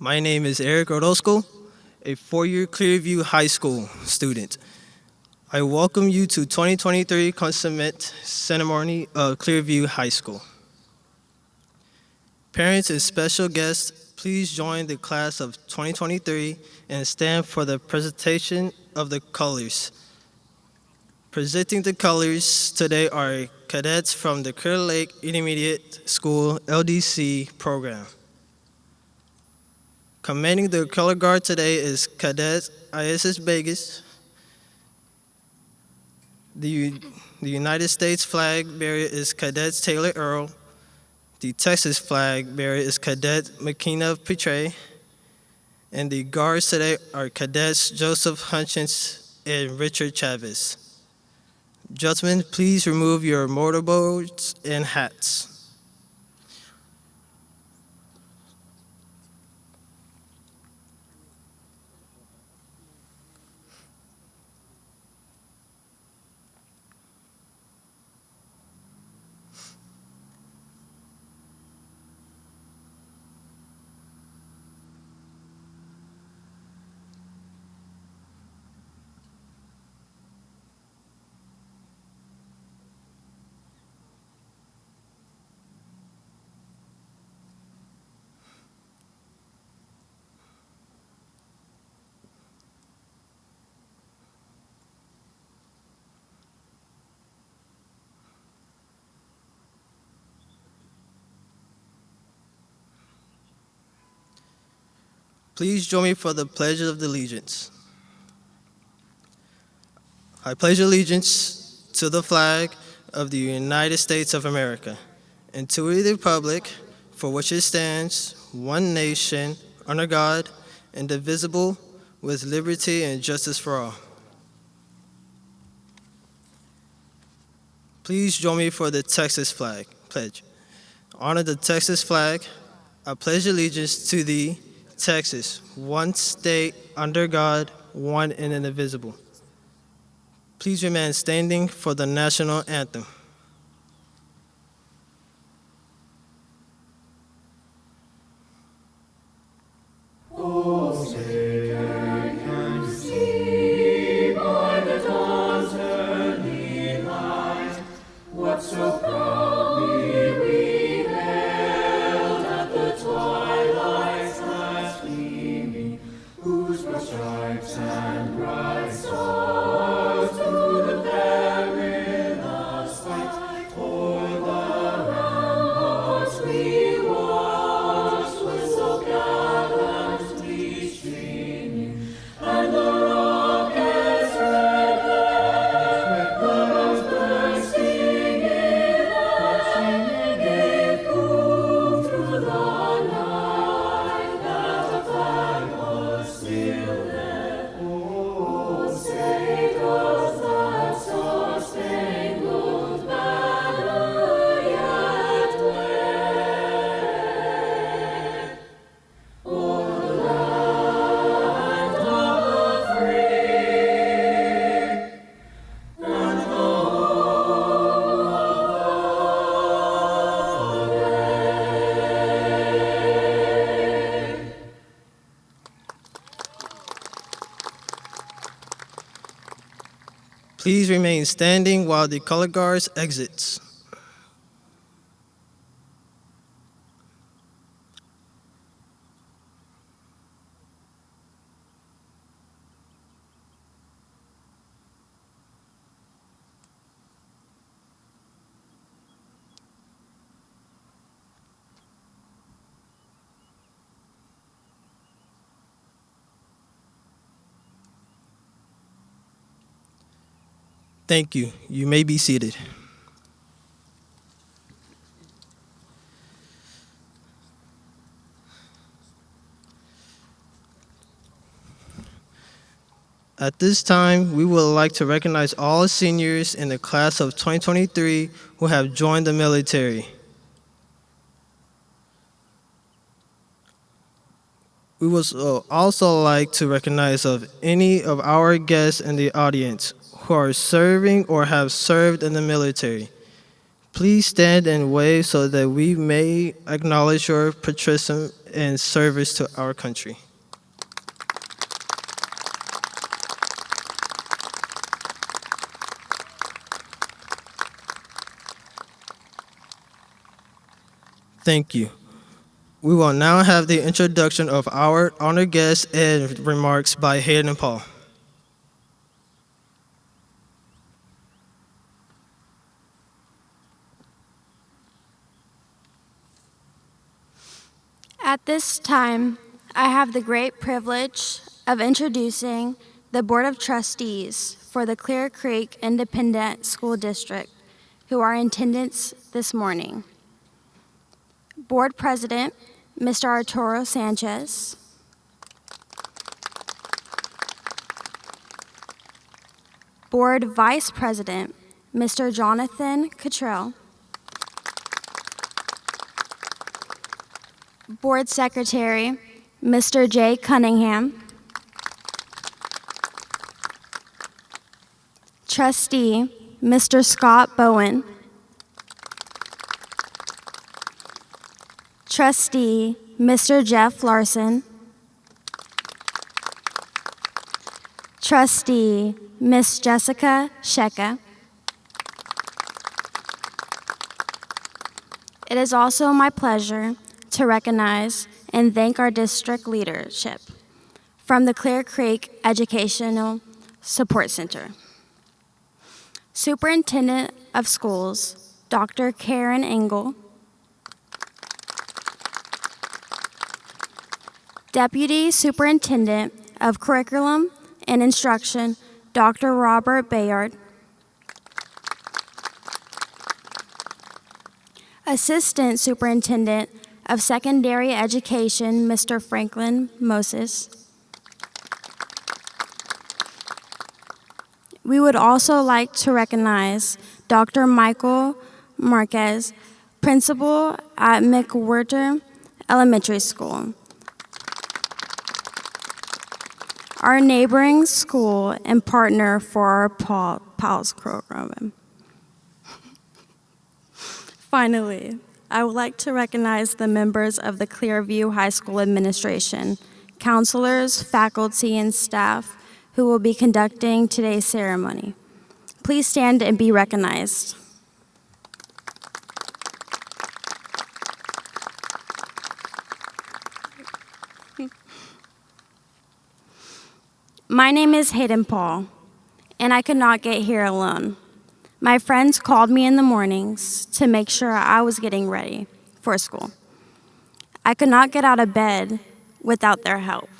My name is Eric Orozco, a four-year Clearview High School student. I welcome you to 2023 commencement ceremony of Clearview High School. Parents and special guests, please join the class of 2023 and stand for the presentation of the colors. Presenting the colors today are cadets from the Clear Lake Intermediate School LDC program. Commanding the color guard today is Cadet ISS Vegas. The United States flag bearer is Cadet Taylor Earl. The Texas flag bearer is Cadet McKenna Petre. And the guards today are Cadets Joseph Hutchins and Richard Chavez. Gentlemen, please remove your motorboats and hats. Please join me for the Pledge of Allegiance. I pledge allegiance to the flag of the United States of America and to the republic for which it stands, one nation, under God, indivisible, with liberty and justice for all. Please join me for the Texas flag pledge. Honor the Texas flag. I pledge allegiance to thee, Texas, one state, under God, one and indivisible. Please remain standing for the national anthem. Oh, say, can see by the dawn's early light what so proudly we hailed at the twilight's last gleaming, whose broad stripes and bright stars through the perilous fight o'er the ramparts we watched with so gallantly streaming, and the rockets' red guns bursting in the gave proof through the night that the flag was still there. Oh, say does that star-spangled banner yet wave o'er the land of the free and the home of the brave? Please remain standing while the color guards exits. Thank you. You may be seated. At this time, we would like to recognize all seniors in the class of 2023 who have joined the military. We would also like to recognize of any of our guests in the audience who are serving or have served in the military. Please stand and wave so that we may acknowledge your patriotism and service to our country. Thank you. We will now have the introduction of our honored guests and remarks by Hayden and Paul. At this time, I have the great privilege of introducing the Board of Trustees for the Clear Creek Independent School District, who are in attendance this morning. Board President, Mr. Arturo Sanchez. Board Vice President, Mr. Jonathan Cottrell. Board Secretary, Mr. Jay Cunningham. Trustee, Mr. Scott Bowen. Trustee, Mr. Jeff Larson. Trustee, Miss Jessica Sheka. It is also my pleasure to recognize and thank our district leadership from the Clear Creek Educational Support Center. Superintendent of Schools, Dr. Karen Engel. Deputy Superintendent of Curriculum and Instruction, Dr. Robert Bayard. Assistant Superintendent of Secondary Education, Mr. Franklin Moses. We would also like to recognize Dr. Michael Marquez, Principal at McWhirter Elementary School, our neighboring school and partner for our PALS program. Finally, I would like to recognize the members of the Clearview High School administration, counselors, faculty, and staff who will be conducting today's ceremony. Please stand and be recognized. My name is Hayden Paul, and I could not get here alone. My friends called me in the mornings to make sure I was getting ready for school. I could not get out of bed without their help.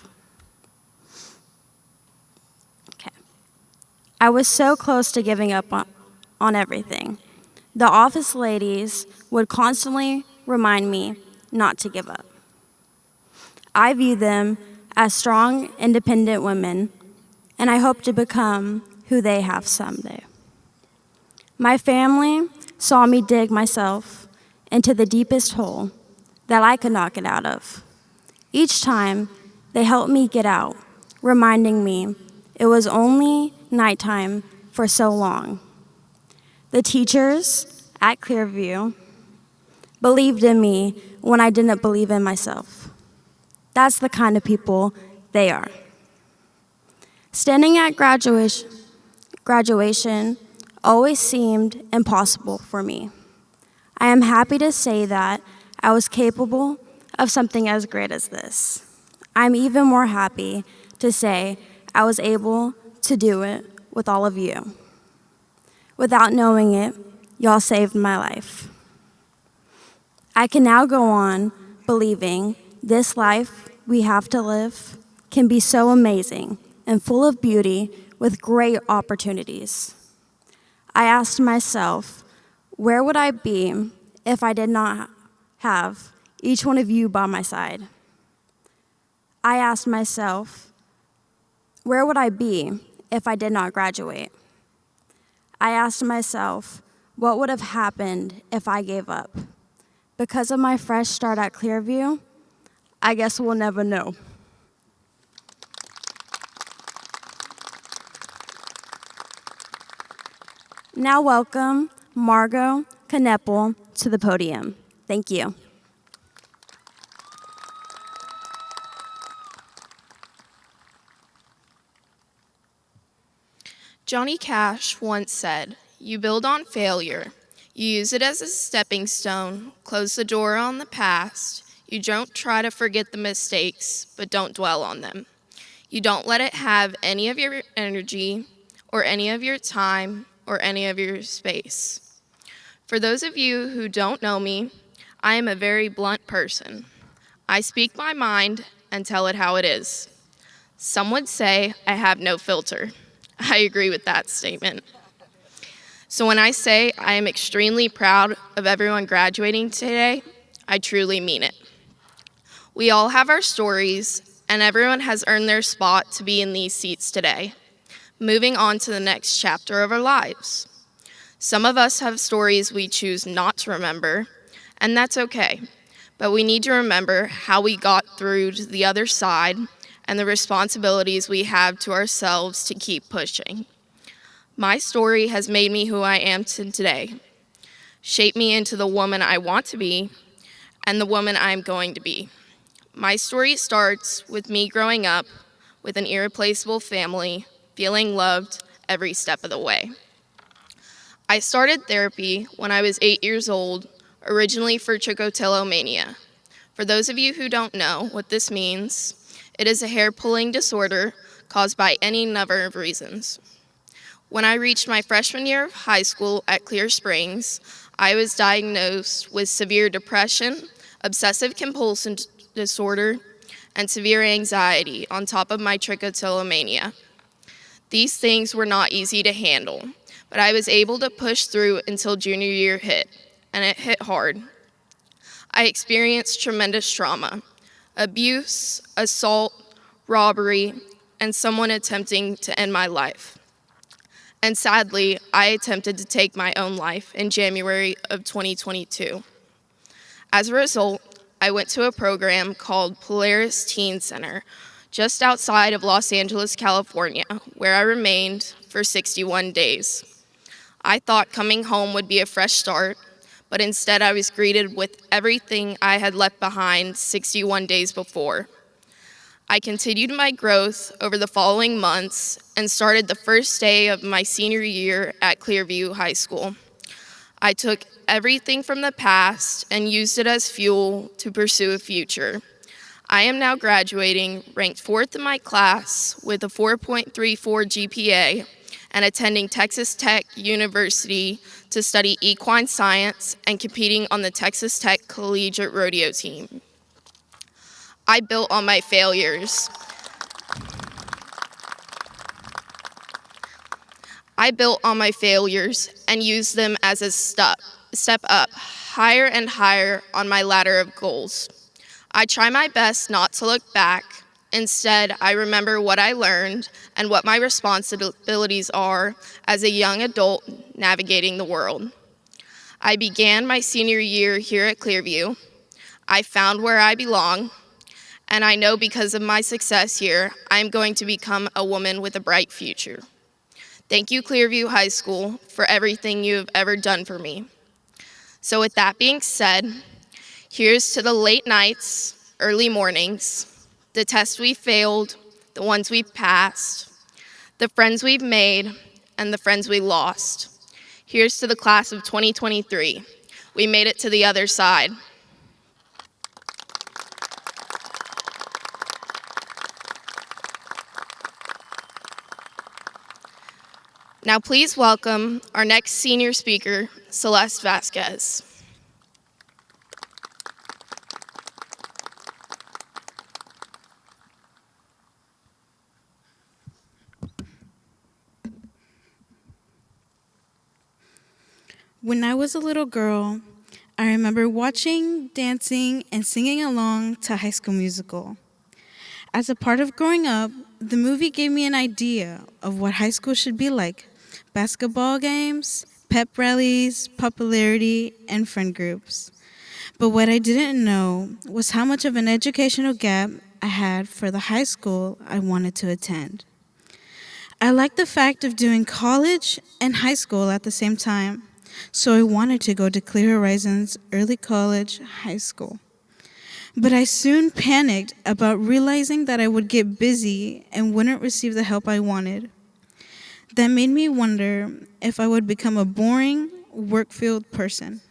Okay. I was so close to giving up on everything. The office ladies would constantly remind me not to give up. I view them as strong, independent women, and I hope to become who they have someday. My family saw me dig myself into the deepest hole that I could not get out of. Each time, they helped me get out, reminding me it was only nighttime for so long. The teachers at Clearview believed in me when I didn't believe in myself. That's the kind of people they are. Standing at graduation always seemed impossible for me. I am happy to say that I was capable of something as great as this. I'm even more happy to say I was able to do it with all of you. Without knowing it, y'all saved my life. I can now go on believing this life we have to live can be so amazing and full of beauty with great opportunities. I asked myself, where would I be if I did not have each one of you by my side? I asked myself, where would I be if I did not graduate? I asked myself, what would have happened if I gave up? Because of my fresh start at Clearview, I guess we'll never know. Now welcome Margot Kneppel to the podium. Thank you. Johnny Cash once said, "You build on failure. You use it as a stepping stone, close the door on the past. You don't try to forget the mistakes, but don't dwell on them. You don't let it have any of your energy, or any of your time, or any of your space." For those of you who don't know me, I am a very blunt person. I speak my mind and tell it how it is. Some would say I have no filter. I agree with that statement. So when I say I am extremely proud of everyone graduating today, I truly mean it. We all have our stories, and everyone has earned their spot to be in these seats today, moving on to the next chapter of our lives. Some of us have stories we choose not to remember, and that's okay. But we need to remember how we got through to the other side and the responsibilities we have to ourselves to keep pushing. My story has made me who I am today, shaped me into the woman I want to be and the woman I'm going to be. My story starts with me growing up with an irreplaceable family, feeling loved every step of the way. I started therapy when I was 8 years old, originally for trichotillomania. For those of you who don't know what this means, it is a hair-pulling disorder caused by any number of reasons. When I reached my freshman year of high school at Clear Springs, I was diagnosed with severe depression, obsessive-compulsive disorder, and severe anxiety on top of my trichotillomania. These things were not easy to handle, but I was able to push through until junior year hit, and it hit hard. I experienced tremendous trauma, abuse, assault, robbery, and someone attempting to end my life. And sadly, I attempted to take my own life in January of 2022. As a result, I went to a program called Polaris Teen Center, just outside of Los Angeles, California, where I remained for 61 days. I thought coming home would be a fresh start, but instead I was greeted with everything I had left behind 61 days before. I continued my growth over the following months and started the first day of my senior year at Clearview High School. I took everything from the past and used it as fuel to pursue a future. I am now graduating, ranked 4th in my class with a 4.34 GPA, and attending Texas Tech University to study equine science and competing on the Texas Tech Collegiate Rodeo team. I built on my failures. And used them as a step up, higher and higher on my ladder of goals. I try my best not to look back. Instead, I remember what I learned and what my responsibilities are as a young adult navigating the world. I began my senior year here at Clearview. I found where I belong, and I know because of my success here, I am going to become a woman with a bright future. Thank you, Clearview High School, for everything you have ever done for me. So with that being said, here's to the late nights, early mornings, the tests we failed, the ones we've passed, the friends we've made, and the friends we lost. Here's to the class of 2023. We made it to the other side. Now please welcome our next senior speaker, Celeste Vasquez. When I was a little girl, I remember watching, dancing, and singing along to High School Musical. As a part of growing up, the movie gave me an idea of what high school should be like: basketball games, pep rallies, popularity, and friend groups. But what I didn't know was how much of an educational gap I had for the high school I wanted to attend. I liked the fact of doing college and high school at the same time, so I wanted to go to Clear Horizons Early College High School. But I soon panicked about realizing that I would get busy and wouldn't receive the help I wanted. That made me wonder if I would become a boring, work-filled person.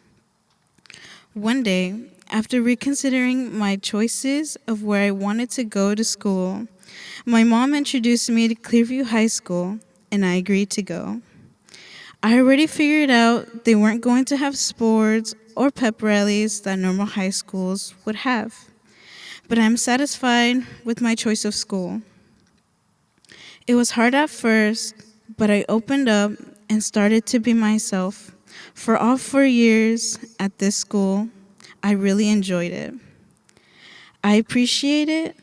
One day, after reconsidering my choices of where I wanted to go to school, my mom introduced me to Clearview High School, and I agreed to go. I already figured out they weren't going to have sports or pep rallies that normal high schools would have, but I'm satisfied with my choice of school. It was hard at first, but I opened up and started to be myself. For all 4 years at this school, I really enjoyed it. I appreciate it,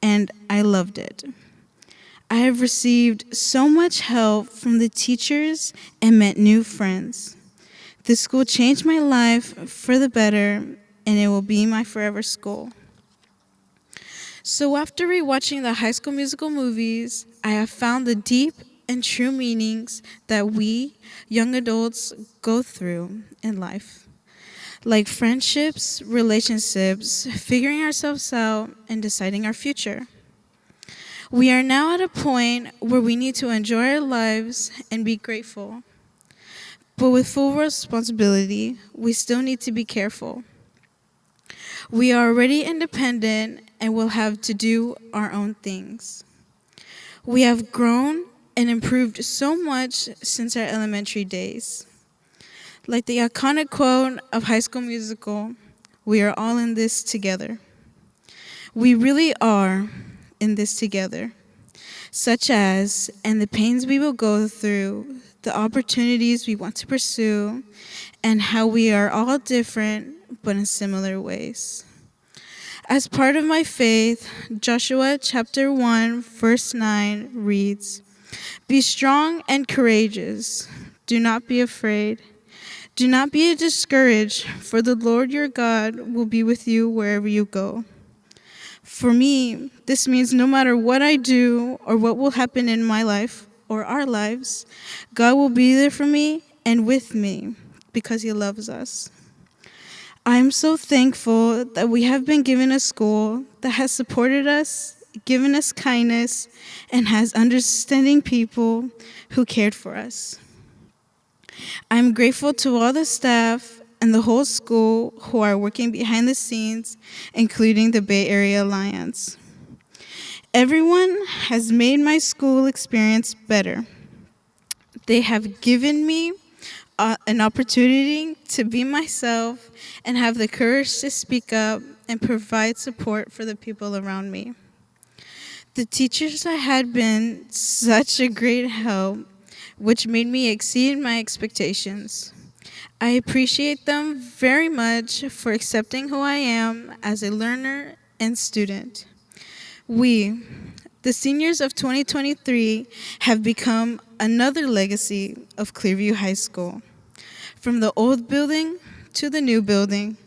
and I loved it. I have received so much help from the teachers and met new friends. This school changed my life for the better, and it will be my forever school. So after rewatching the High School Musical movies, I have found the deep and true meanings that we, young adults, go through in life. Like friendships, relationships, figuring ourselves out, and deciding our future. We are now at a point where we need to enjoy our lives and be grateful. But with full responsibility, we still need to be careful. We are already independent and will have to do our own things. We have grown and improved so much since our elementary days. Like the iconic quote of High School Musical, we are all in this together. We really are in this together, such as, and the pains we will go through, the opportunities we want to pursue, and how we are all different, but in similar ways. As part of my faith, Joshua chapter 1, verse 9 reads, "Be strong and courageous. Do not be afraid. Do not be discouraged, for the Lord your God will be with you wherever you go." For me, this means no matter what I do or what will happen in my life or our lives, God will be there for me and with me because he loves us. I am so thankful that we have been given a school that has supported us, given us kindness, and has understanding people who cared for us. I'm grateful to all the staff and the whole school who are working behind the scenes, including the Bay Area Alliance. Everyone has made my school experience better. They have given me an opportunity to be myself and have the courage to speak up and provide support for the people around me. The teachers I had been such a great help, which made me exceed my expectations. I appreciate them very much for accepting who I am as a learner and student. We, the seniors of 2023, have become another legacy of Clearview High School. From the old building to the new building,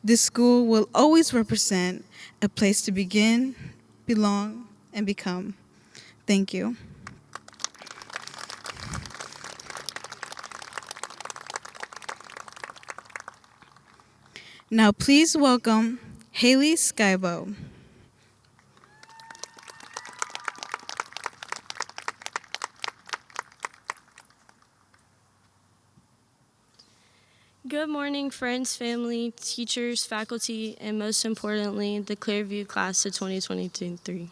this school will always represent a place to begin, belong, and become. Thank you. Now please welcome Haley Skybo. Good morning, friends, family, teachers, faculty, and most importantly, the Clearview class of 2023.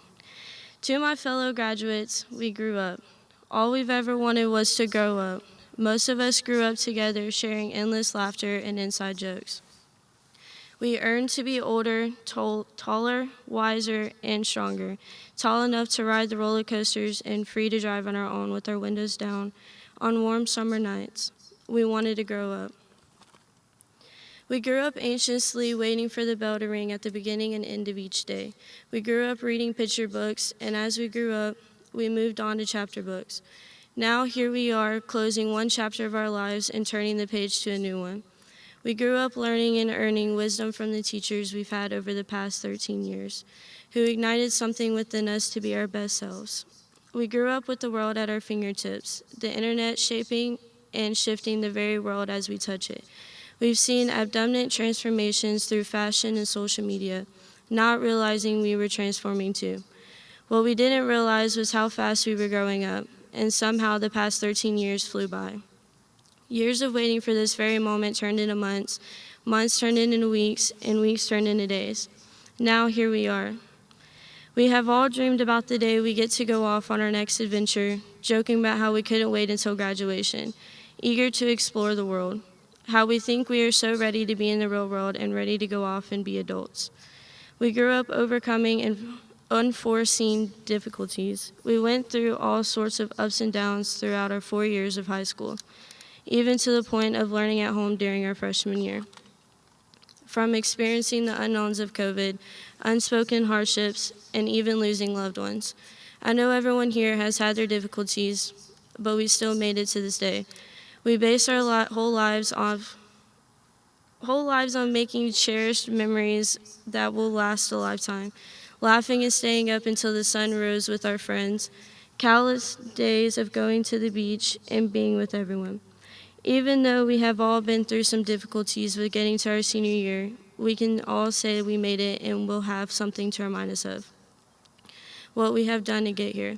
To my fellow graduates, we grew up. All we've ever wanted was to grow up. Most of us grew up together, sharing endless laughter and inside jokes. We earned to be older, taller, wiser, and stronger, tall enough to ride the roller coasters and free to drive on our own with our windows down on warm summer nights. We wanted to grow up. We grew up anxiously waiting for the bell to ring at the beginning and end of each day. We grew up reading picture books, and as we grew up, we moved on to chapter books. Now here we are, closing one chapter of our lives and turning the page to a new one. We grew up learning and earning wisdom from the teachers we've had over the past 13 years, who ignited something within us to be our best selves. We grew up with the world at our fingertips, the internet shaping and shifting the very world as we touch it. We've seen abundant transformations through fashion and social media, not realizing we were transforming too. What we didn't realize was how fast we were growing up, and somehow the past 13 years flew by. Years of waiting for this very moment turned into months, months turned into weeks, and weeks turned into days. Now here we are. We have all dreamed about the day we get to go off on our next adventure, joking about how we couldn't wait until graduation, eager to explore the world, how we think we are so ready to be in the real world and ready to go off and be adults. We grew up overcoming unforeseen difficulties. We went through all sorts of ups and downs throughout our 4 years of high school, even to the point of learning at home during our freshman year. From experiencing the unknowns of COVID, unspoken hardships, and even losing loved ones. I know everyone here has had their difficulties, but we still made it to this day. We base our whole lives on making cherished memories that will last a lifetime, laughing and staying up until the sun rose with our friends, countless days of going to the beach and being with everyone. Even though we have all been through some difficulties with getting to our senior year, we can all say we made it and we'll have something to remind us of what we have done to get here.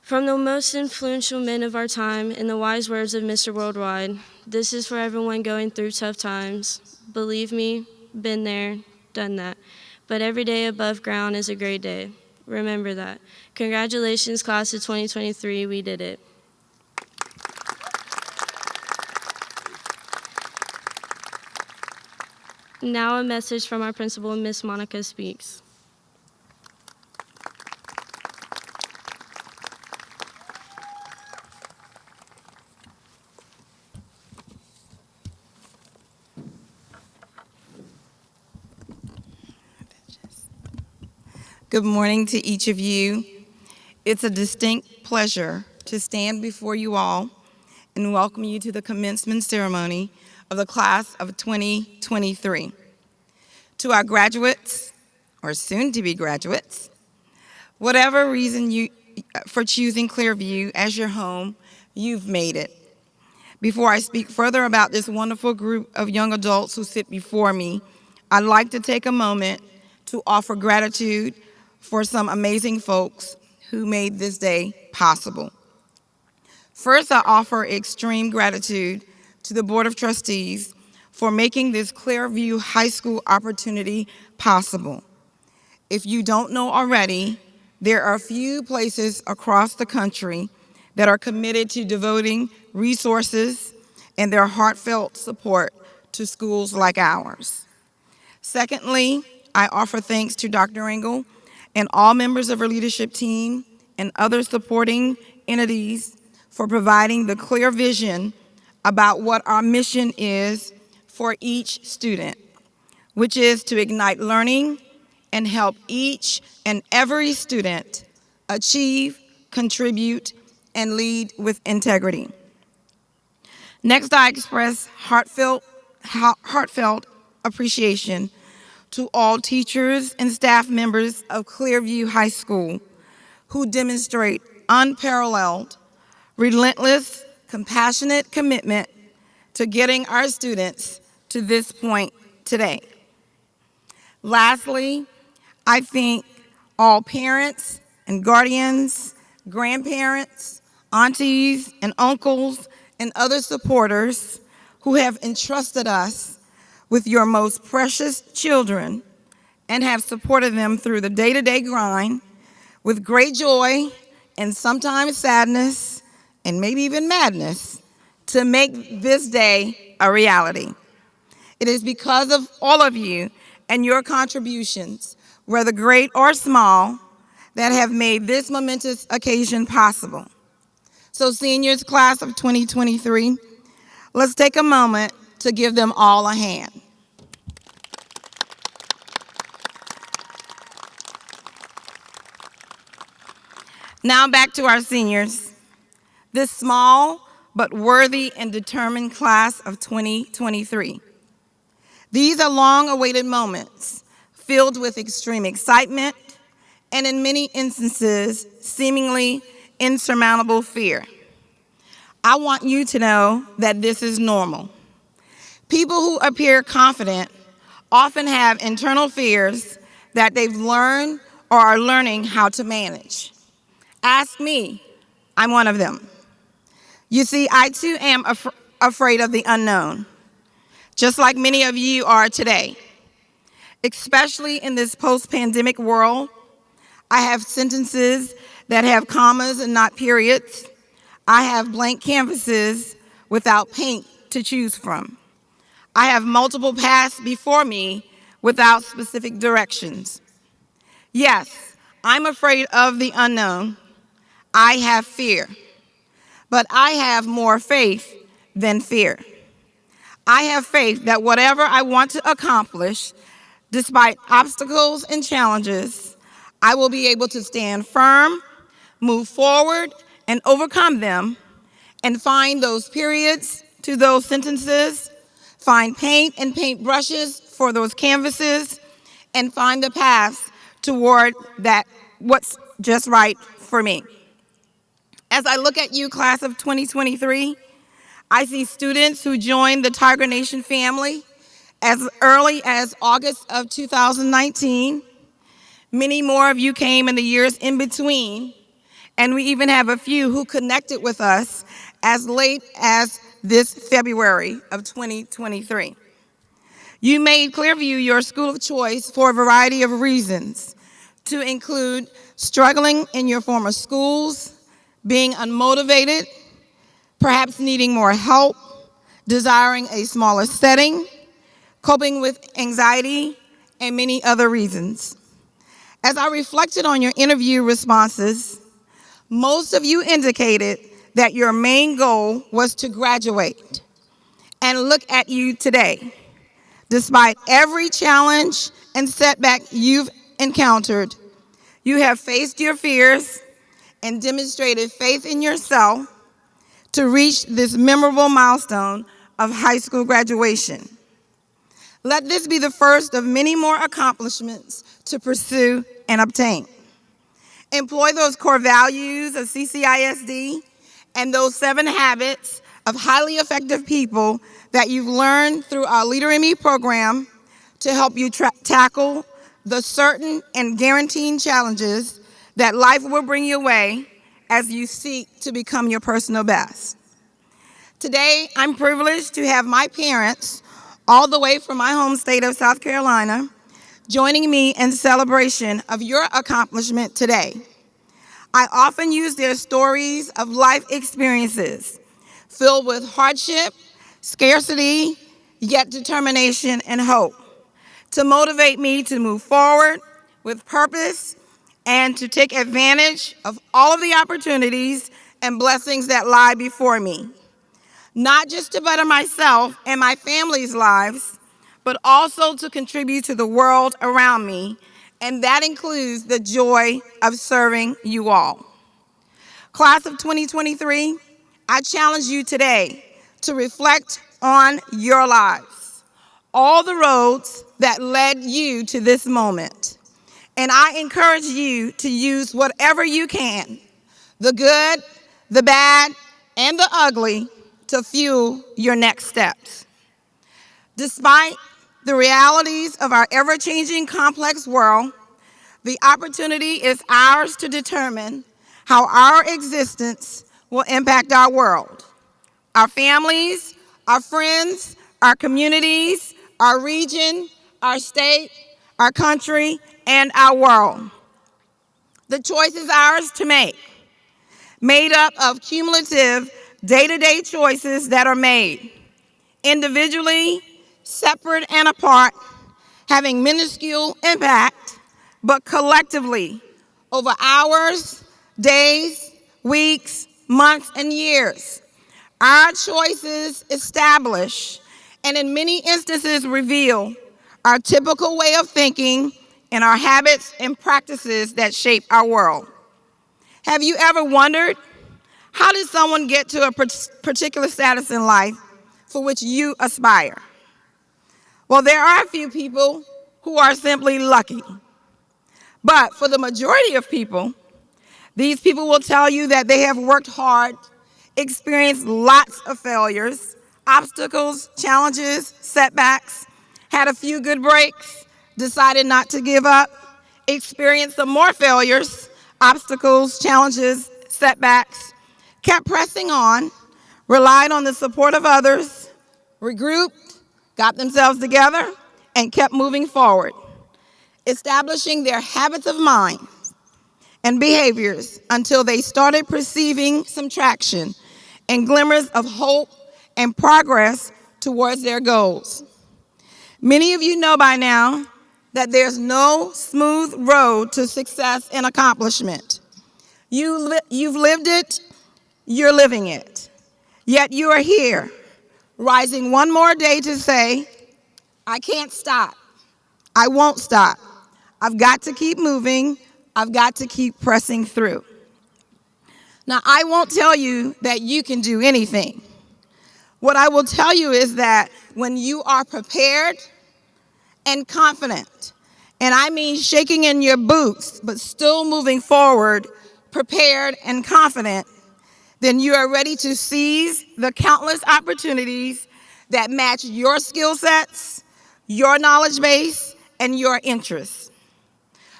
From the most influential men of our time, in the wise words of Mr. Worldwide, this is for everyone going through tough times. Believe me, been there, done that. But every day above ground is a great day. Remember that. Congratulations, class of 2023, we did it. Now a message from our principal, Miss Monica Speaks. Good morning to each of you. It's a distinct pleasure to stand before you all and welcome you to the commencement ceremony of the class of 2023. To our graduates, or soon-to-be graduates, whatever reason for choosing Clearview as your home, you've made it. Before I speak further about this wonderful group of young adults who sit before me, I'd like to take a moment to offer gratitude for some amazing folks who made this day possible. First, I offer extreme gratitude to the Board of Trustees for making this Clearview High School opportunity possible. If you don't know already, there are few places across the country that are committed to devoting resources and their heartfelt support to schools like ours. Secondly, I offer thanks to Dr. Engel and all members of her leadership team and other supporting entities for providing the clear vision about what our mission is for each student, which is to ignite learning and help each and every student achieve, contribute, and lead with integrity. Next, I express heartfelt appreciation to all teachers and staff members of Clearview High School who demonstrate unparalleled, relentless, compassionate commitment to getting our students to this point today. Lastly, I thank all parents and guardians, grandparents, aunties and uncles, and other supporters who have entrusted us with your most precious children and have supported them through the day-to-day grind with great joy and sometimes sadness and maybe even madness to make this day a reality. It is because of all of you and your contributions, whether great or small, that have made this momentous occasion possible. So seniors, class of 2023, let's take a moment to give them all a hand. Now back to our seniors. This small but worthy and determined class of 2023. These are long-awaited moments filled with extreme excitement and in many instances, seemingly insurmountable fear. I want you to know that this is normal. People who appear confident often have internal fears that they've learned or are learning how to manage. Ask me, I'm one of them. You see, I too am afraid of the unknown, just like many of you are today. Especially in this post-pandemic world, I have sentences that have commas and not periods. I have blank canvases without paint to choose from. I have multiple paths before me without specific directions. Yes, I'm afraid of the unknown. I have fear, but I have more faith than fear. I have faith that whatever I want to accomplish, despite obstacles and challenges, I will be able to stand firm, move forward, and overcome them, and find those periods to those sentences, find paint and paint brushes for those canvases, and find the paths toward that what's just right for me. As I look at you, class of 2023, I see students who joined the Tiger Nation family as early as August of 2019. Many more of you came in the years in between, and we even have a few who connected with us as late as this February of 2023. You made Clearview your school of choice for a variety of reasons, to include struggling in your former schools, being unmotivated, perhaps needing more help, desiring a smaller setting, coping with anxiety, and many other reasons. As I reflected on your interview responses, most of you indicated that your main goal was to graduate. And look at you today. Despite every challenge and setback you've encountered, you have faced your fears and demonstrated faith in yourself to reach this memorable milestone of high school graduation. Let this be the first of many more accomplishments to pursue and obtain. Employ those core values of CCISD and those 7 habits of highly effective people that you've learned through our Leader in Me program to help you tackle the certain and guaranteed challenges that life will bring your way as you seek to become your personal best. Today, I'm privileged to have my parents, all the way from my home state of South Carolina, joining me in celebration of your accomplishment today. I often use their stories of life experiences filled with hardship, scarcity, yet determination and hope to motivate me to move forward with purpose and to take advantage of all of the opportunities and blessings that lie before me, not just to better myself and my family's lives, but also to contribute to the world around me, and that includes the joy of serving you all. Class of 2023, I challenge you today to reflect on your lives, all the roads that led you to this moment. And I encourage you to use whatever you can, the good, the bad, and the ugly, to fuel your next steps. Despite the realities of our ever-changing, complex world, the opportunity is ours to determine how our existence will impact our world, our families, our friends, our communities, our region, our state, our country, and our world. The choice is ours to make, made up of cumulative day-to-day choices that are made, individually, separate and apart, having minuscule impact, but collectively over hours, days, weeks, months, and years. Our choices establish and in many instances reveal our typical way of thinking and our habits and practices that shape our world. Have you ever wondered, how did someone get to a particular status in life for which you aspire? Well, there are a few people who are simply lucky. But for the majority of people, these people will tell you that they have worked hard experienced lots of failures, obstacles, challenges, setbacks, had a few good breaks, decided not to give up, experienced some more failures, obstacles, challenges, setbacks, kept pressing on, relied on the support of others, regrouped, got themselves together, and kept moving forward, establishing their habits of mind and behaviors until they started perceiving some traction and glimmers of hope and progress towards their goals. Many of you know by now that there's no smooth road to success and accomplishment. You've lived it, you're living it. Yet you are here, rising one more day to say, I can't stop. I won't stop. I've got to keep moving. I've got to keep pressing through. Now, I won't tell you that you can do anything. What I will tell you is that when you are prepared and confident, and I mean shaking in your boots, but still moving forward, prepared and confident, then you are ready to seize the countless opportunities that match your skill sets, your knowledge base, and your interests.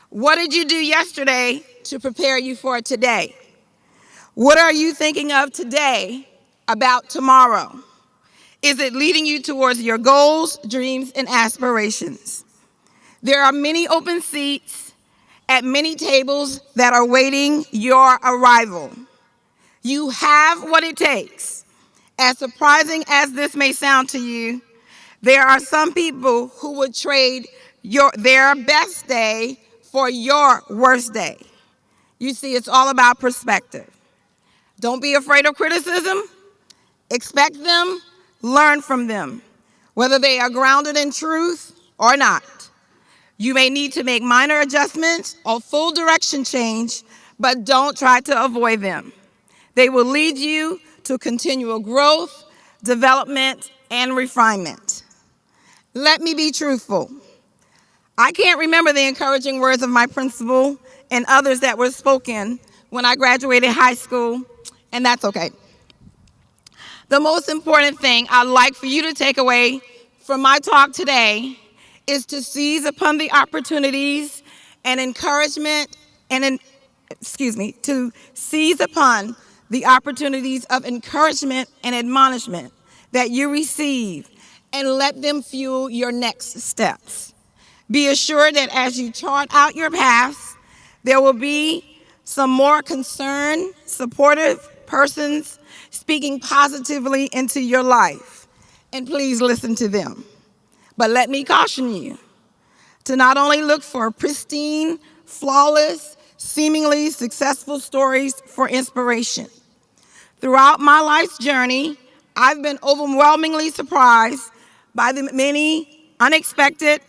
What did you do yesterday to prepare you for today? What are you thinking of today about tomorrow? Is it leading you towards your goals, dreams, and aspirations? There are many open seats at many tables that are waiting your arrival. You have what it takes. As surprising as this may sound to you, there are some people who would trade their best day for your worst day. You see, it's all about perspective. Don't be afraid of criticism. Expect them, learn from them, whether they are grounded in truth or not. You may need to make minor adjustments or full direction change, but don't try to avoid them. They will lead you to continual growth, development, and refinement. Let me be truthful. I can't remember the encouraging words of my principal and others that were spoken when I graduated high school, and that's okay. The most important thing I'd like for you to take away from my talk today is to seize upon the opportunities and encouragement to seize upon the opportunities of encouragement and admonishment that you receive and let them fuel your next steps. Be assured that as you chart out your paths, there will be some more concerned, supportive persons speaking positively into your life. And please listen to them. But let me caution you to not only look for pristine, flawless, seemingly successful stories for inspiration. Throughout my life's journey, I've been overwhelmingly surprised by the many unexpected,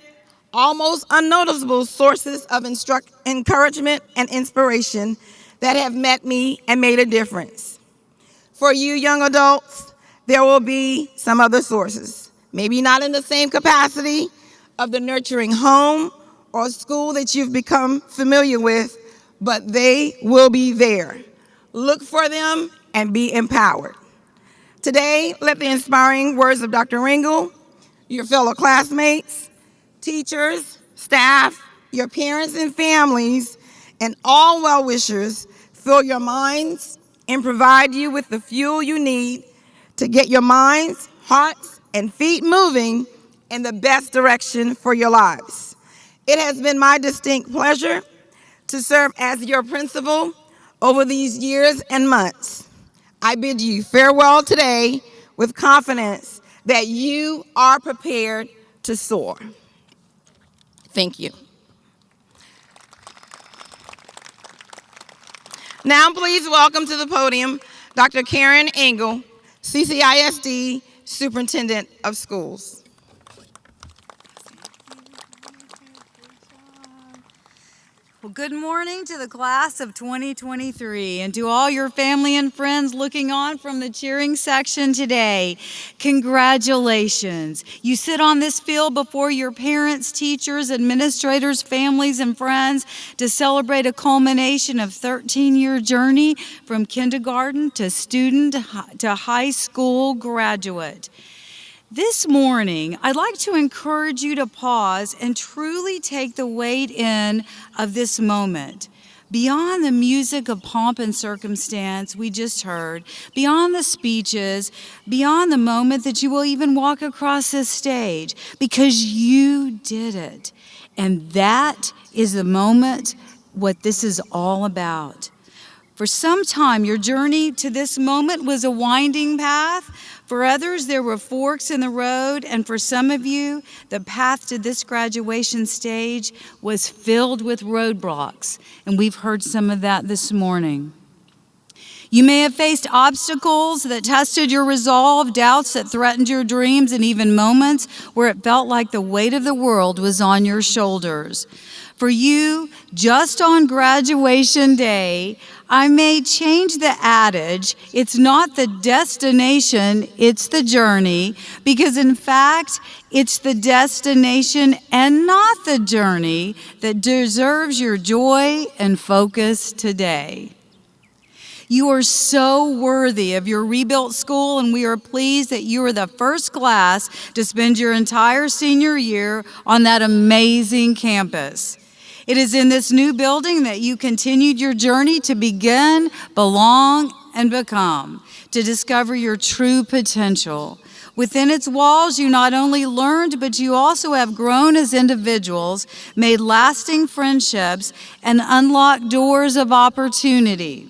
almost unnoticeable sources of encouragement and inspiration that have met me and made a difference. For you young adults, there will be some other sources, maybe not in the same capacity of the nurturing home or school that you've become familiar with, but they will be there. Look for them and be empowered. Today, let the inspiring words of Dr. Ringel, your fellow classmates, teachers, staff, your parents and families, and all well-wishers fill your minds and provide you with the fuel you need to get your minds, hearts, and feet moving in the best direction for your lives. It has been my distinct pleasure to serve as your principal over these years and months. I bid you farewell today with confidence that you are prepared to soar. Thank you. Now please welcome to the podium Dr. Karen Engel, CCISD Superintendent of Schools. Well, good morning to the class of 2023 and to all your family and friends looking on from the cheering section today. Congratulations. You sit on this field before your parents, teachers, administrators, families, and friends to celebrate a culmination of 13-year journey from kindergarten to student to high school graduate. This morning, I'd like to encourage you to pause and truly take the weight in of this moment. Beyond the music of pomp and circumstance we just heard, beyond the speeches, beyond the moment that you will even walk across this stage, because you did it. And that is the moment, what this is all about. For some time, your journey to this moment was a winding path. For others, there were forks in the road, and for some of you, the path to this graduation stage was filled with roadblocks, and we've heard some of that this morning. You may have faced obstacles that tested your resolve, doubts that threatened your dreams, and even moments where it felt like the weight of the world was on your shoulders. For you, just on graduation day, I may change the adage, it's not the destination, it's the journey, because in fact, it's the destination and not the journey that deserves your joy and focus today. You are so worthy of your rebuilt school, and we are pleased that you are the first class to spend your entire senior year on that amazing campus. It is in this new building that you continued your journey to begin, belong, and become, to discover your true potential. Within its walls, you not only learned, but you also have grown as individuals, made lasting friendships, and unlocked doors of opportunity.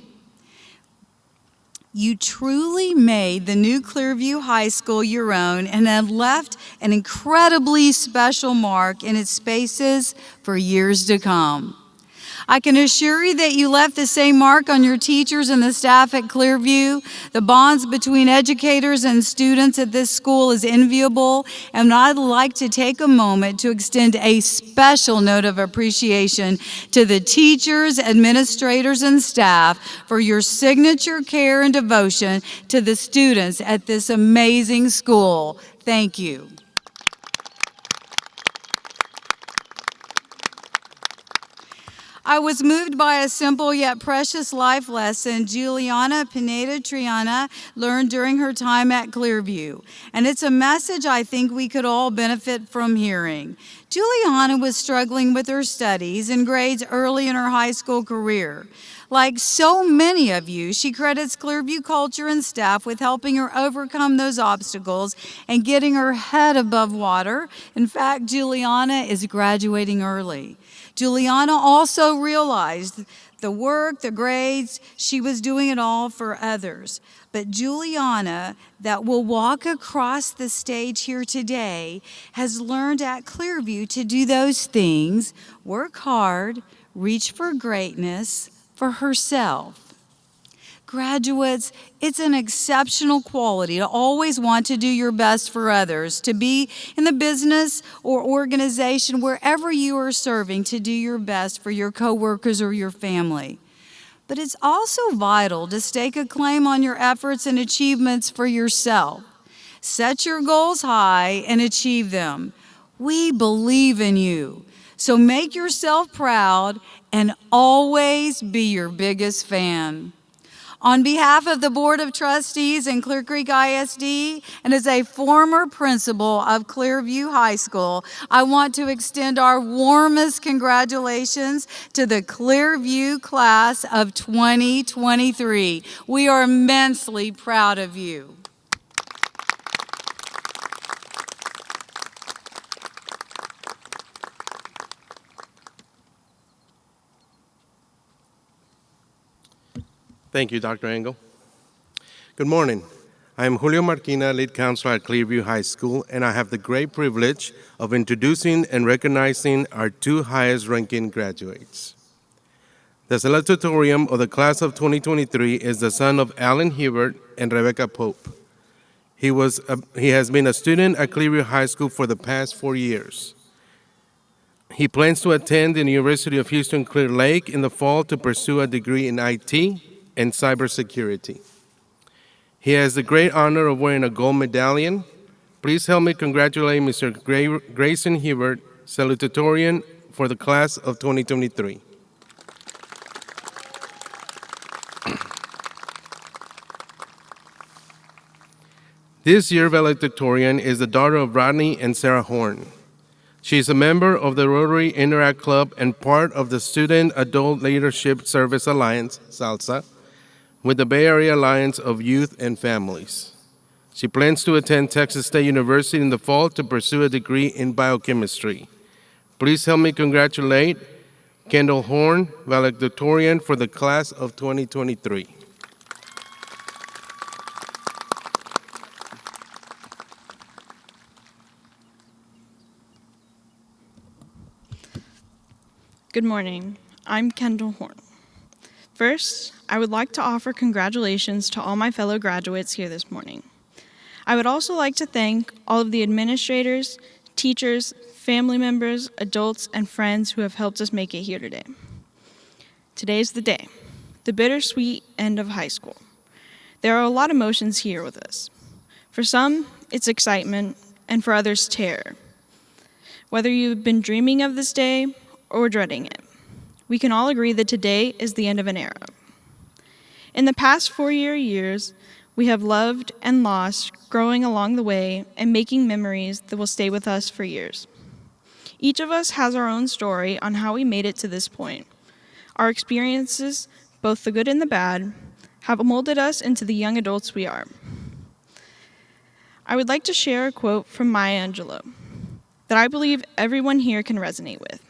You truly made the new Clearview High School your own and have left an incredibly special mark in its spaces for years to come. I can assure you that you left the same mark on your teachers and the staff at Clearview. The bonds between educators and students at this school is enviable, and I'd like to take a moment to extend a special note of appreciation to the teachers, administrators, and staff for your signature care and devotion to the students at this amazing school. Thank you. I was moved by a simple yet precious life lesson Juliana Pineda-Triana learned during her time at Clearview. And it's a message I think we could all benefit from hearing. Juliana was struggling with her studies and grades early in her high school career. Like so many of you, she credits Clearview culture and staff with helping her overcome those obstacles and getting her head above water. In fact, Juliana is graduating early. Juliana also realized the work, the grades, she was doing it all for others. But Juliana, that will walk across the stage here today, has learned at Clearview to do those things, work hard, reach for greatness for herself. Graduates, it's an exceptional quality to always want to do your best for others, to be in the business or organization wherever you are serving, to do your best for your coworkers or your family. But it's also vital to stake a claim on your efforts and achievements for yourself. Set your goals high and achieve them. We believe in you. So make yourself proud and always be your biggest fan. On behalf of the Board of Trustees and Clear Creek ISD, and as a former principal of Clearview High School, I want to extend our warmest congratulations to the Clearview class of 2023. We are immensely proud of you. Thank you, Dr. Engel. Good morning. I am Julio Marquina, lead counselor at Clearview High School, and I have the great privilege of introducing and recognizing our two highest-ranking graduates. The Valedictorian of the class of 2023 is the son of Alan Hubert and Rebecca Pope. He has been a student at Clearview High School for the past 4 years. He plans to attend the University of Houston Clear Lake in the fall to pursue a degree in IT and cybersecurity. He has the great honor of wearing a gold medallion. Please help me congratulate Mr. Grayson Hebert, Salutatorian for the class of 2023. This year valedictorian is the daughter of Rodney and Sarah Horn. She is a member of the Rotary Interact Club and part of the Student Adult Leadership Service Alliance, SALSA, with the Bay Area Alliance of Youth and Families. She plans to attend Texas State University in the fall to pursue a degree in biochemistry. Please help me congratulate Kendall Horn, valedictorian for the class of 2023. Good morning. I'm Kendall Horn. First, I would like to offer congratulations to all my fellow graduates here this morning. I would also like to thank all of the administrators, teachers, family members, adults, and friends who have helped us make it here today. Today's the day, the bittersweet end of high school. There are a lot of emotions here with us. For some, it's excitement, and for others, terror. Whether you've been dreaming of this day or dreading it, we can all agree that today is the end of an era. In the past 4 years, we have loved and lost, growing along the way and making memories that will stay with us for years. Each of us has our own story on how we made it to this point. Our experiences, both the good and the bad, have molded us into the young adults we are. I would like to share a quote from Maya Angelou that I believe everyone here can resonate with.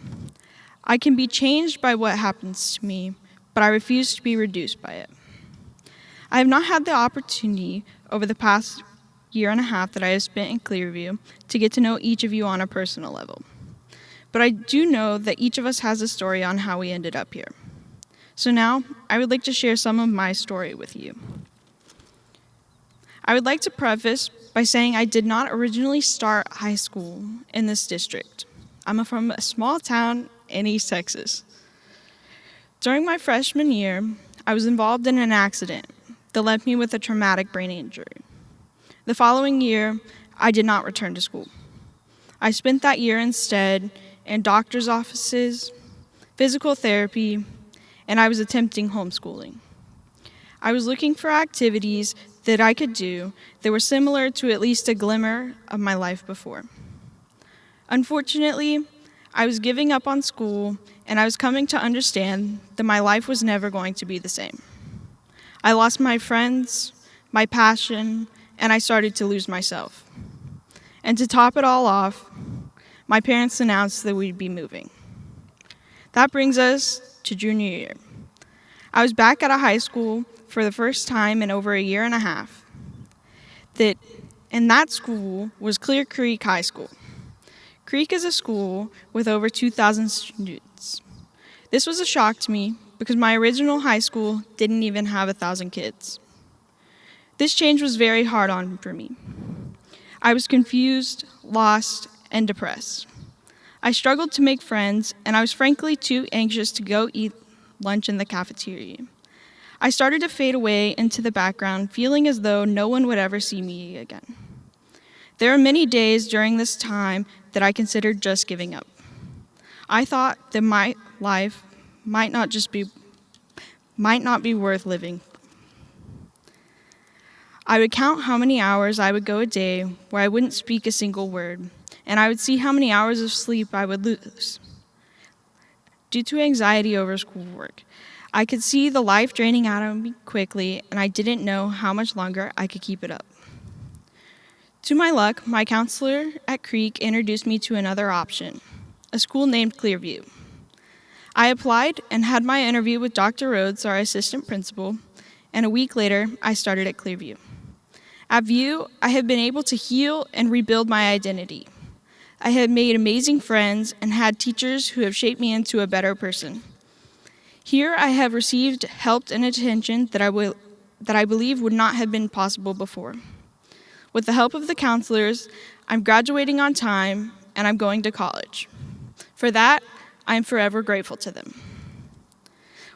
I can be changed by what happens to me, but I refuse to be reduced by it. I have not had the opportunity over the past year and a half that I have spent in Clearview to get to know each of you on a personal level. But I do know that each of us has a story on how we ended up here. So now, I would like to share some of my story with you. I would like to preface by saying I did not originally start high school in this district. I'm from a small town in East Texas. During my freshman year, I was involved in an accident that left me with a traumatic brain injury. The following year, I did not return to school. I spent that year instead in doctor's offices, physical therapy, and I was attempting homeschooling. I was looking for activities that I could do that were similar to at least a glimmer of my life before. Unfortunately, I was giving up on school, and I was coming to understand that my life was never going to be the same. I lost my friends, my passion, and I started to lose myself. And to top it all off, my parents announced that we'd be moving. That brings us to junior year. I was back at a high school for the first time in over a year and a half. That school was Clear Creek High School. Creek is a school with over 2,000 students. This was a shock to me because my original high school didn't even have 1,000 kids. This change was very hard on for me. I was confused, lost, and depressed. I struggled to make friends, and I was frankly too anxious to go eat lunch in the cafeteria. I started to fade away into the background, feeling as though no one would ever see me again. There were many days during this time that I considered just giving up. I thought that my life might not be worth living. I would count how many hours I would go a day where I wouldn't speak a single word, and I would see how many hours of sleep I would lose. Due to anxiety over schoolwork, I could see the life draining out of me quickly, and I didn't know how much longer I could keep it up. To my luck, my counselor at Creek introduced me to another option, a school named Clearview. I applied and had my interview with Dr. Rhodes, our assistant principal, and a week later, I started at Clearview. At View, I have been able to heal and rebuild my identity. I have made amazing friends and had teachers who have shaped me into a better person. Here, I have received help and attention that I believe would not have been possible before. With the help of the counselors, I'm graduating on time, and I'm going to college. For that, I am forever grateful to them.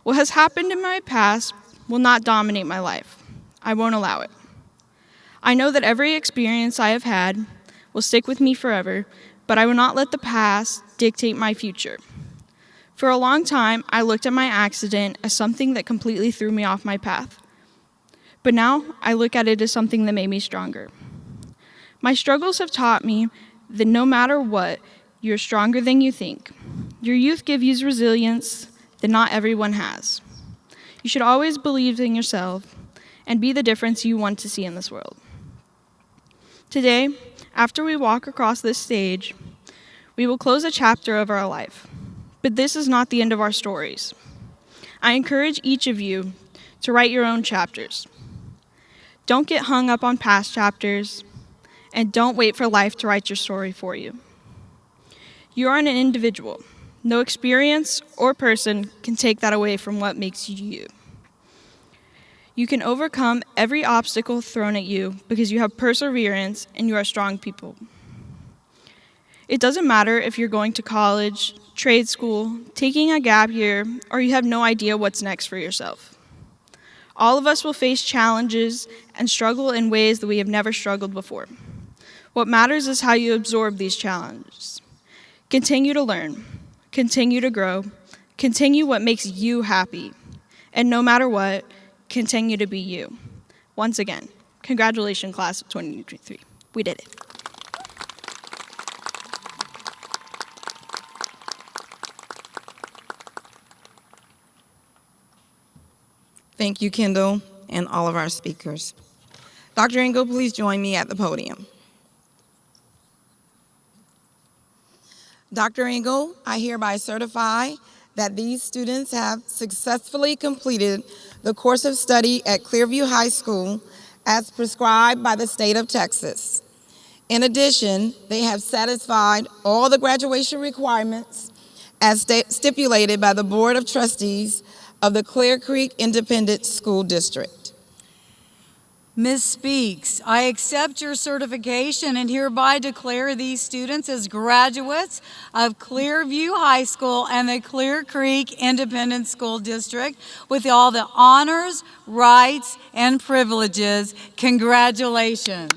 What has happened in my past will not dominate my life. I won't allow it. I know that every experience I have had will stick with me forever, but I will not let the past dictate my future. For a long time, I looked at my accident as something that completely threw me off my path. But now, I look at it as something that made me stronger. My struggles have taught me that no matter what, you're stronger than you think. Your youth gives you resilience that not everyone has. You should always believe in yourself and be the difference you want to see in this world. Today, after we walk across this stage, we will close a chapter of our life. But this is not the end of our stories. I encourage each of you to write your own chapters. Don't get hung up on past chapters, and don't wait for life to write your story for you. You are an individual. No experience or person can take that away from what makes you you. You can overcome every obstacle thrown at you because you have perseverance and you are strong people. It doesn't matter if you're going to college, trade school, taking a gap year, or you have no idea what's next for yourself. All of us will face challenges and struggle in ways that we have never struggled before. What matters is how you absorb these challenges. Continue to learn, continue to grow, continue what makes you happy, and no matter what, continue to be you. Once again, congratulations, class of 2023. We did it. Thank you, Kendall, and all of our speakers. Dr. Engel, please join me at the podium. Dr. Engel, I hereby certify that these students have successfully completed the course of study at Clearview High School as prescribed by the state of Texas. In addition, they have satisfied all the graduation requirements as stipulated by the Board of Trustees of the Clear Creek Independent School District. Ms. Speaks, I accept your certification and hereby declare these students as graduates of Clearview High School and the Clear Creek Independent School District with all the honors, rights, and privileges. Congratulations.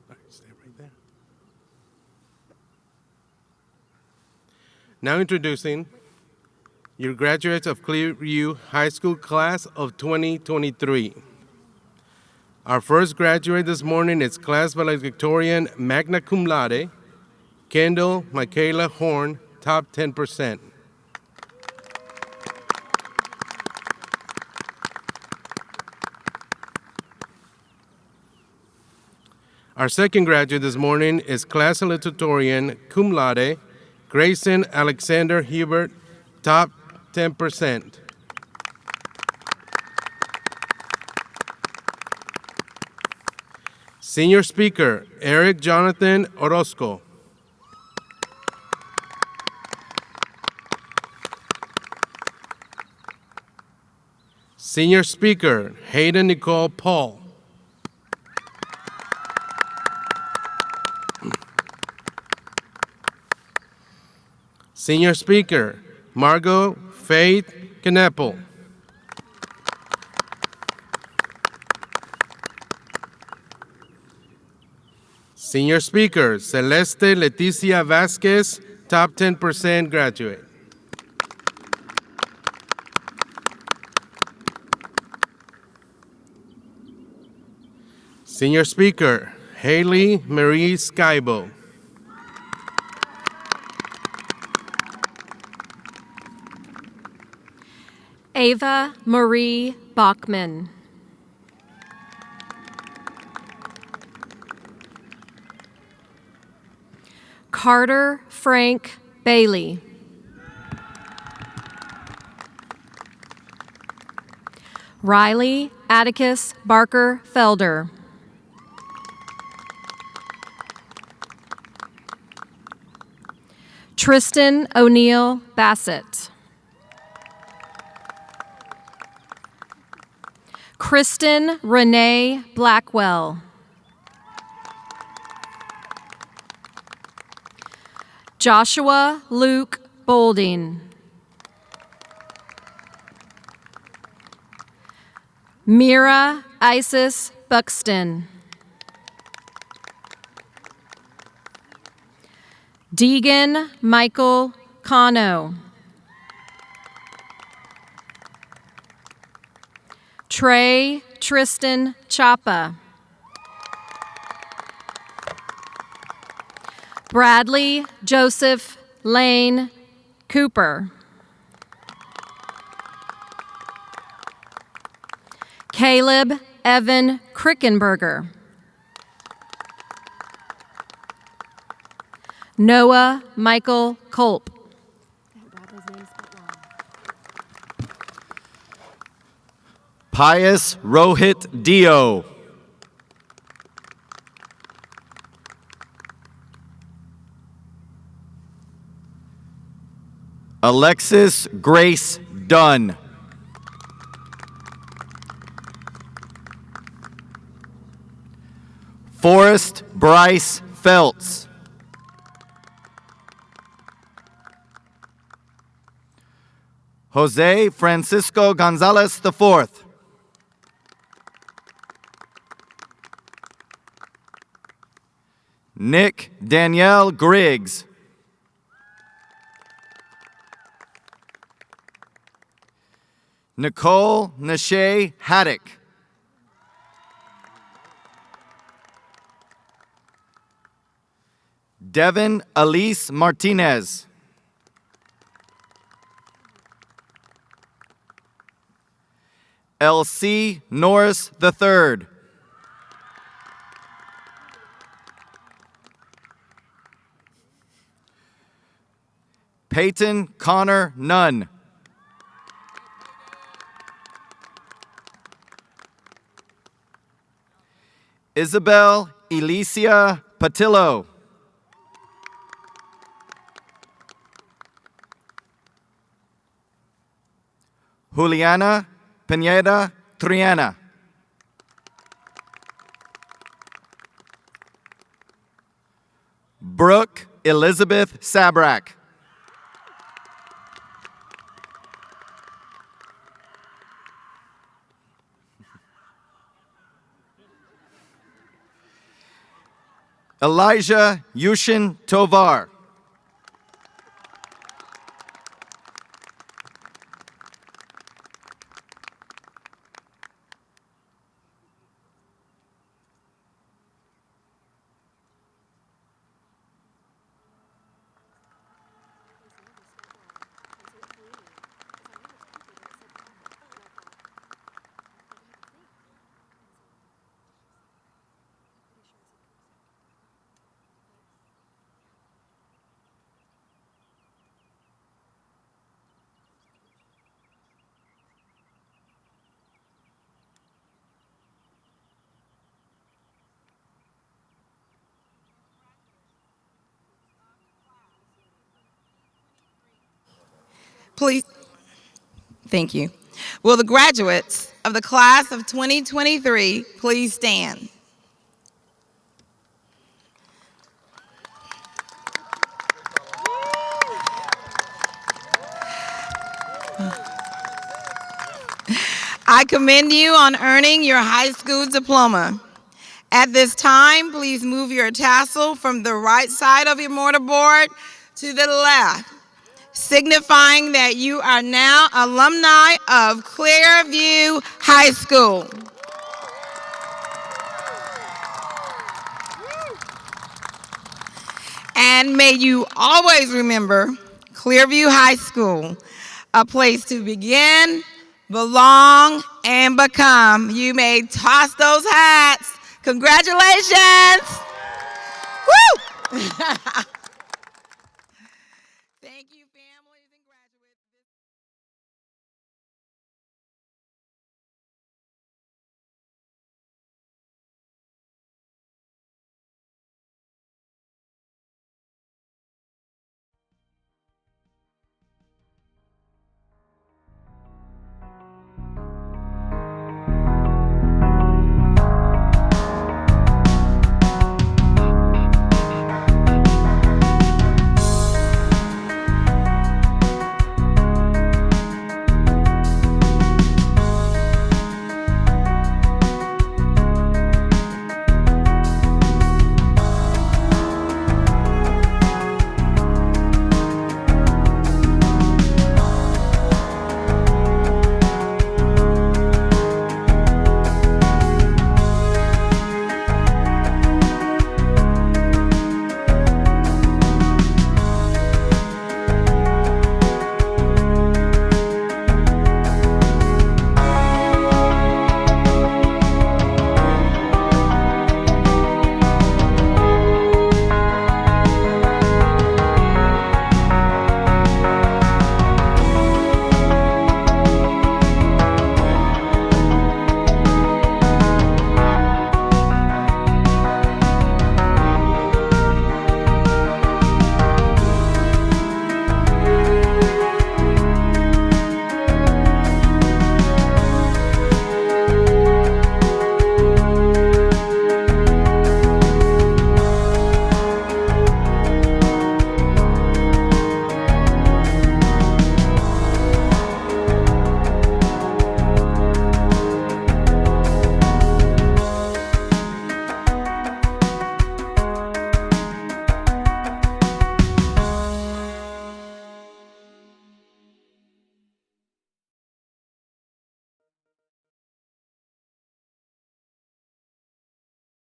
All right, stay right there. Now introducing your graduates of Clearview High School class of 2023. Our first graduate this morning is class valedictorian magna cum laude, Kendall Michaela Horn, top 10%. Our second graduate this morning is class valedictorian cum laude, Grayson Alexander Hubert, top 10%. Senior speaker, Eric Jonathan Orozco. Senior speaker, Hayden Nicole Paul. Senior speaker, Margot Faith Kneppel. Senior speaker, Celeste Leticia Vasquez, top 10% graduate. Senior speaker, Haley Marie Skybo. Ava Marie Bachman. Carter Frank Bailey. Riley Atticus Barker Felder. Tristan O'Neill Bassett. Kristen Renee Blackwell. Joshua Luke Bolding. Mira Isis Buxton. Deegan Michael Cano. Trey Tristan Chapa. Bradley Joseph Lane Cooper. Caleb Evan Krickenberger. Noah Michael Culp. Pius Rohit Dio. Alexis Grace Dunn. Forrest Bryce Feltz. Jose Francisco Gonzalez IV. Nick Danielle Griggs. Nicole Nashay Haddock. Devin Elise Martinez. L.C. Norris III. Peyton Connor Nunn. Isabel Elicia Patillo. Juliana Pineda Triana. Brooke Elizabeth Sabrak. Elijah Yushin Tovar. Please, thank you. Will the graduates of the class of 2023 please stand? I commend you on earning your high school diploma. At this time, please move your tassel from the right side of your mortarboard to the left, signifying that you are now alumni of Clearview High School. And may you always remember Clearview High School, a place to begin, belong, and become. You may toss those hats. Congratulations! Woo!